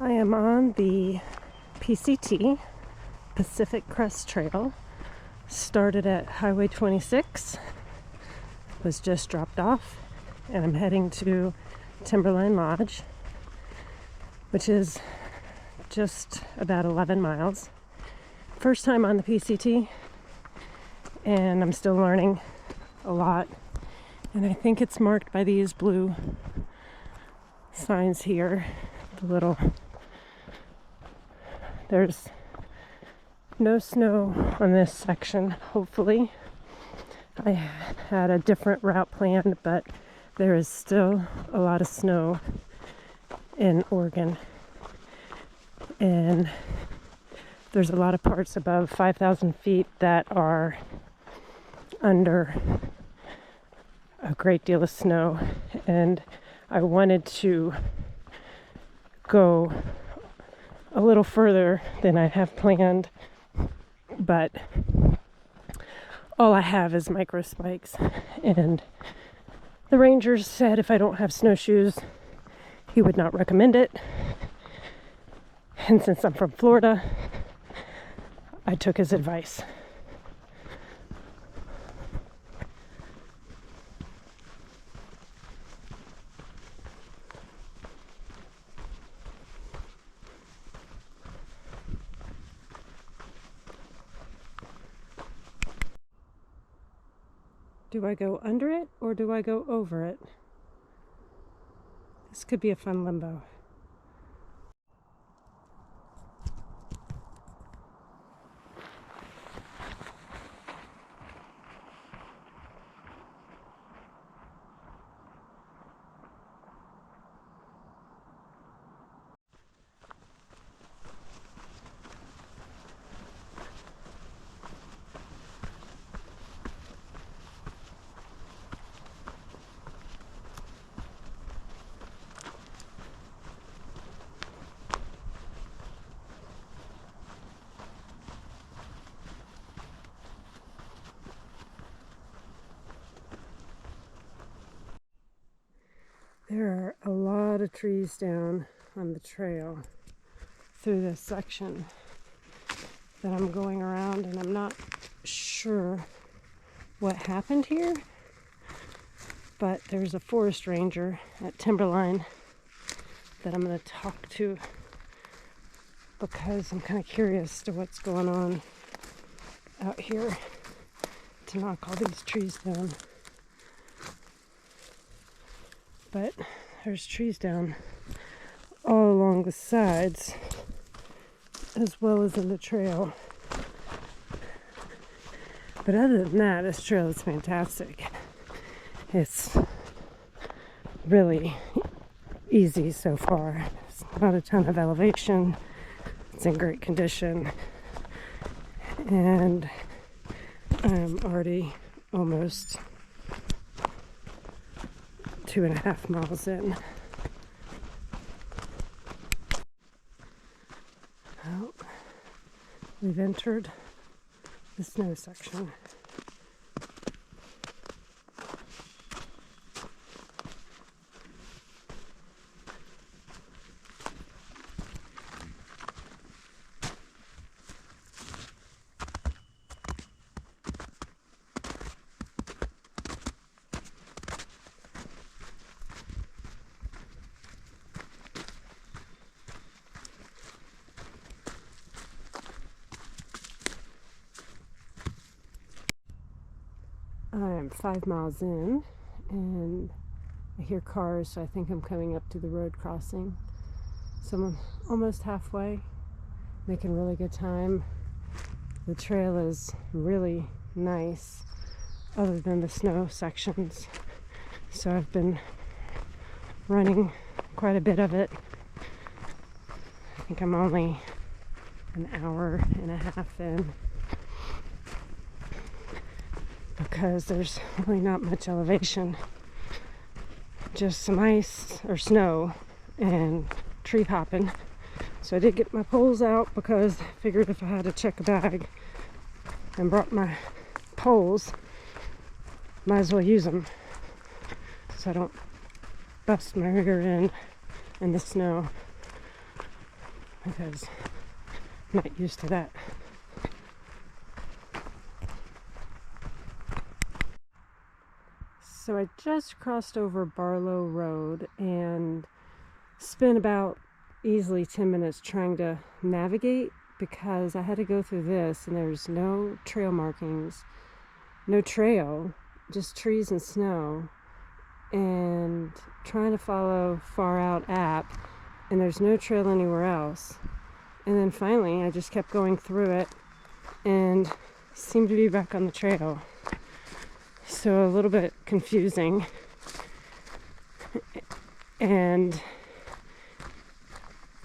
I am on the PCT, Pacific Crest Trail. Started at Highway 26, was just dropped off, and I'm heading to Timberline Lodge, which is just about 11 miles. First time on the PCT, and I'm still learning a lot. And I think it's marked by these blue signs here, there's no snow on this section, hopefully. I had a different route planned, but there is still a lot of snow in Oregon. And there's a lot of parts above 5,000 feet that are under a great deal of snow. And I wanted to go a little further than I have planned, but all I have is micro spikes, and the ranger said if I don't have snowshoes, he would not recommend it. And since I'm from Florida, I took his advice. Do I go under it or do I go over it? This could be a fun limbo. There are a lot of trees down on the trail through this section that I'm going around, and I'm not sure what happened here, but there's a forest ranger at Timberline that I'm going to talk to because I'm kind of curious to what's going on out here to knock all these trees down. But there's trees down all along the sides as well as in the trail. But other than that, this trail is fantastic. It's really easy so far. It's not a ton of elevation. It's in great condition. And I'm already almost 2.5 miles in. Well, we've entered the snow section. I'm 5 miles in, and I hear cars, so I think I'm coming up to the road crossing. So I'm almost halfway, making really good time. The trail is really nice, other than the snow sections. So I've been running quite a bit of it. I think I'm only an hour and a half in, because there's really not much elevation, just some ice or snow and tree hopping. So I did get my poles out because I figured if I had to check a bag and brought my poles, might as well use them so I don't bust my rear end in the snow. because I'm not used to that. So I just crossed over Barlow Road and spent about easily 10 minutes trying to navigate, because I had to go through this and there's no trail markings, no trail, just trees and snow, and trying to follow Far Out app, and there's no trail anywhere else. And then finally I just kept going through it and seemed to be back on the trail. So a little bit confusing, and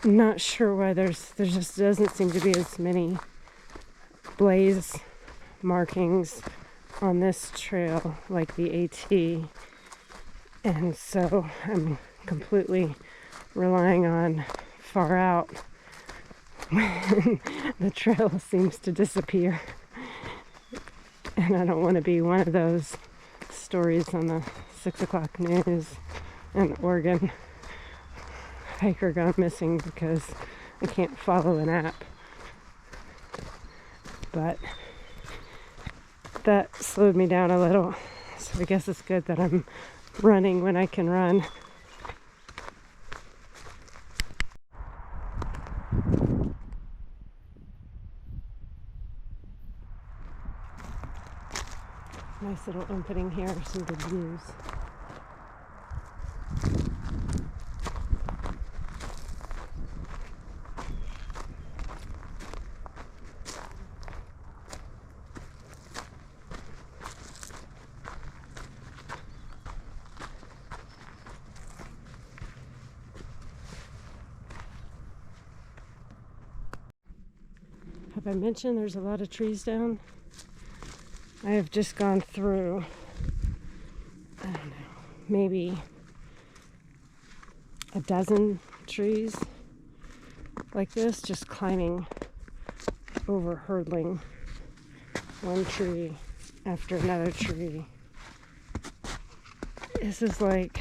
not sure why there just doesn't seem to be as many blaze markings on this trail like the AT. And so I'm completely relying on Far Out when the trail seems to disappear. And I don't want to be one of those stories on the 6 o'clock news in Oregon. Hiker gone missing because I can't follow an app. But that slowed me down a little. So I guess it's good that I'm running when I can run. Nice little opening here, some good views. Have I mentioned there's a lot of trees down? I have just gone through, I don't know, maybe a dozen trees like this, just climbing over, hurdling one tree after another tree. This is like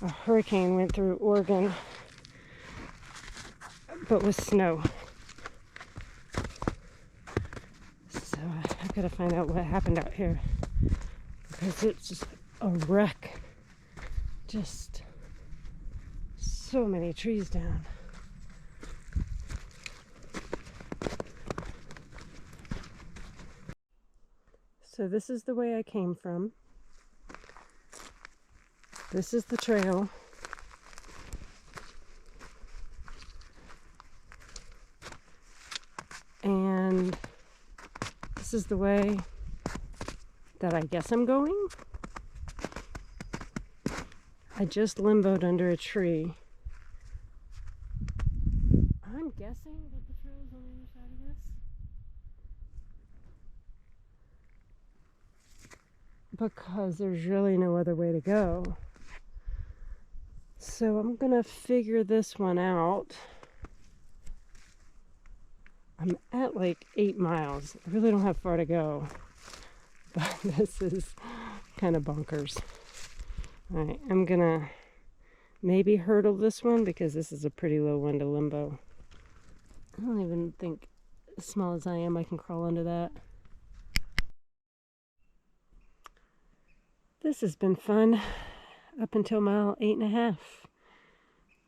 a hurricane went through Oregon, but with snow. I've got to find out what happened out here, because it's just a wreck. Just so many trees down. So this is the way I came from. This is the trail. And this is the way that I guess I'm going. I just limboed under a tree. I'm guessing that the trail is on the other side of this. Because there's really no other way to go. So I'm gonna figure this one out. I'm at like 8 miles. I really don't have far to go. But this is kind of bonkers. Alright, I'm gonna maybe hurdle this one, because this is a pretty low one to limbo. I don't even think, as small as I am, I can crawl under that. This has been fun up until mile 8.5.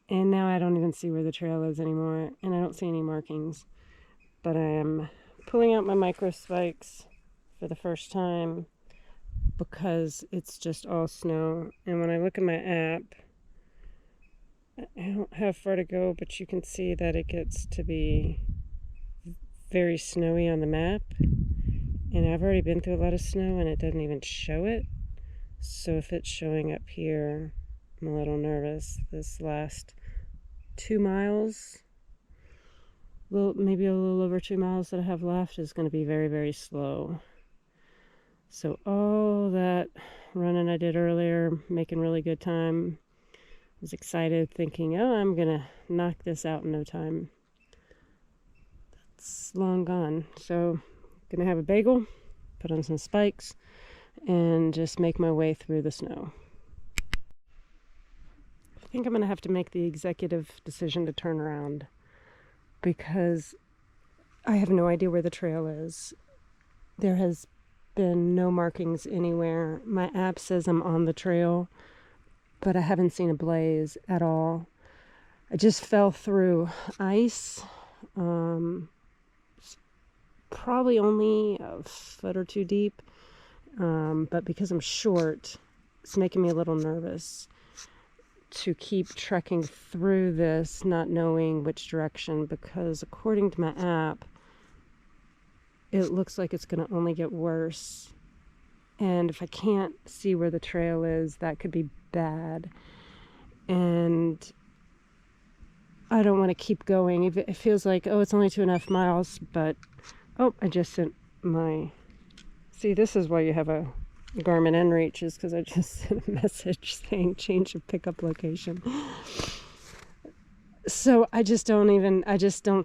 And now I don't even see where the trail is anymore, and I don't see any markings. But I am pulling out my micro spikes for the first time because it's just all snow. And when I look at my app, I don't have far to go, but you can see that it gets to be very snowy on the map. And I've already been through a lot of snow and it doesn't even show it. So if it's showing up here, I'm a little nervous. This last 2 miles, well, maybe a little over 2 miles that I have left, is going to be very, very slow. So all that running I did earlier, making really good time, was excited, thinking, oh, I'm going to knock this out in no time. That's long gone. So I'm going to have a bagel, put on some spikes, and just make my way through the snow. I think I'm going to have to make the executive decision to turn around. because I have no idea where the trail is. There has been no markings anywhere. My app says I'm on the trail, but I haven't seen a blaze at all. I just fell through ice, probably only a foot or two deep, but because I'm short, it's making me a little nervous to keep trekking through this, not knowing which direction, because according to my app, it looks like it's going to only get worse. And if I can't see where the trail is, that could be bad. And I don't want to keep going. It feels like, oh, it's only 2.5 miles, but, oh, I just sent my, see, this is why you have a Garmin inReach, is because I just sent a message saying change of pickup location. So I just don't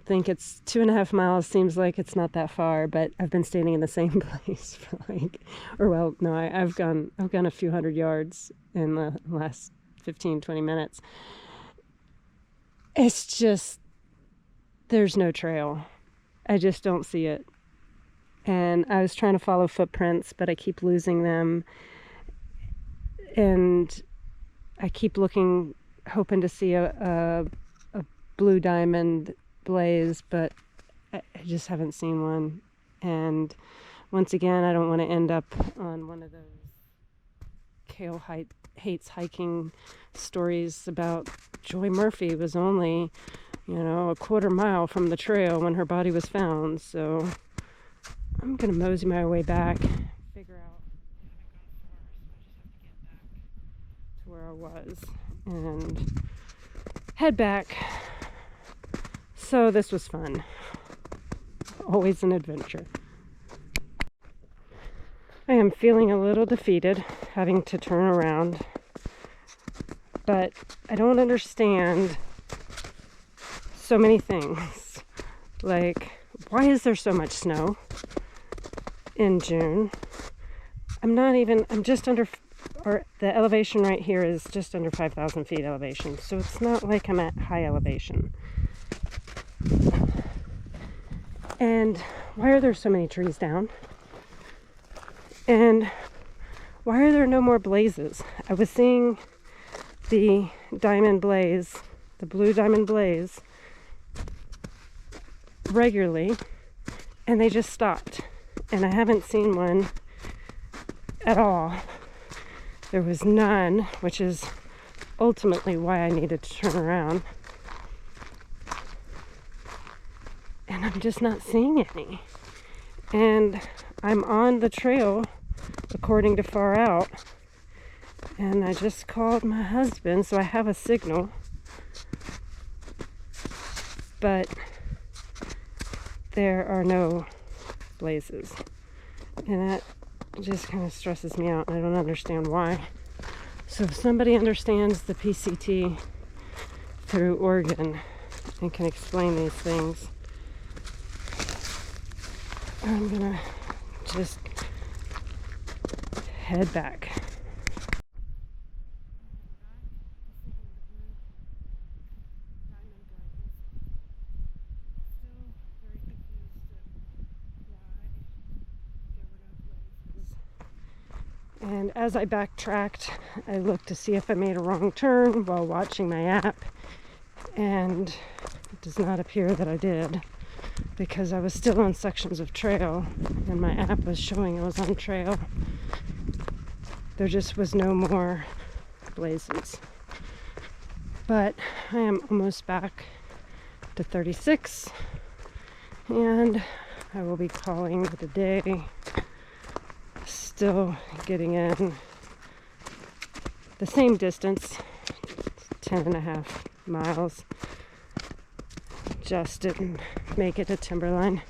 think it's 2.5 miles. Seems like it's not that far, but I've been standing in the same place for I've gone a few hundred yards in the last 15-20 minutes. It's just, there's no trail. I just don't see it. And I was trying to follow footprints, but I keep losing them. And I keep looking, hoping to see a blue diamond blaze, but I just haven't seen one. And once again, I don't want to end up on one of those Kale hates hiking stories about Joy Murphy was only, a quarter mile from the trail when her body was found. So I'm going to mosey my way back, figure out to where I was, and head back. So this was fun. Always an adventure. I am feeling a little defeated, having to turn around, but I don't understand so many things. Like, why is there so much snow in June? I'm just under, or the elevation right here is just under 5,000 feet elevation, so it's not like I'm at high elevation. And why are there so many trees down? And why are there no more blazes? I was seeing the diamond blaze, the blue diamond blaze, regularly, and they just stopped. And I haven't seen one at all. There was none, which is ultimately why I needed to turn around. And I'm just not seeing any. And I'm on the trail, according to Far Out. And I just called my husband, so I have a signal. But there are no blazes. And that just kind of stresses me out. I don't understand why. So if somebody understands the PCT through Oregon and can explain these things, I'm gonna just head back. And as I backtracked, I looked to see if I made a wrong turn while watching my app, and it does not appear that I did, because I was still on sections of trail and my app was showing I was on trail. There just was no more blazes. But I am almost back to 36, and I will be calling it a day. Still getting in the same distance, 10.5 miles. Just didn't make it to Timberline.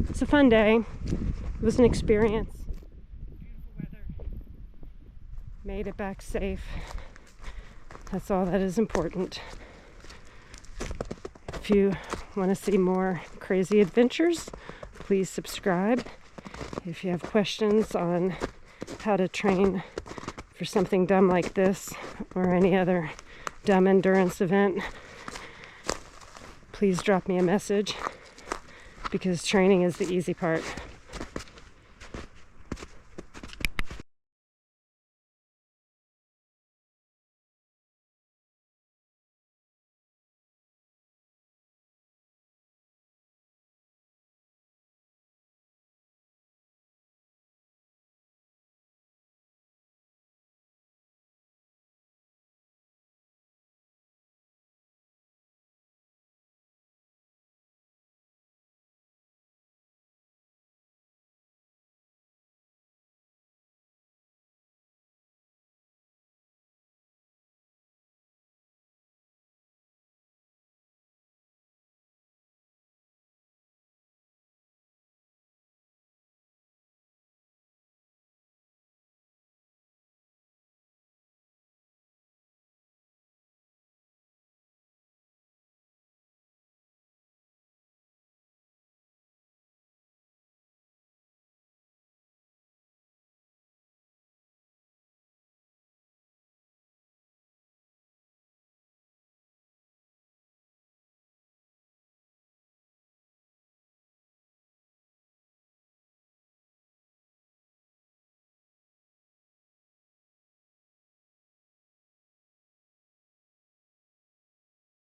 It's a fun day. It was an experience. Beautiful weather. Made it back safe. That's all that is important. If you want to see more crazy adventures, please subscribe. If you have questions on how to train for something dumb like this or any other dumb endurance event, please drop me a message, because training is the easy part.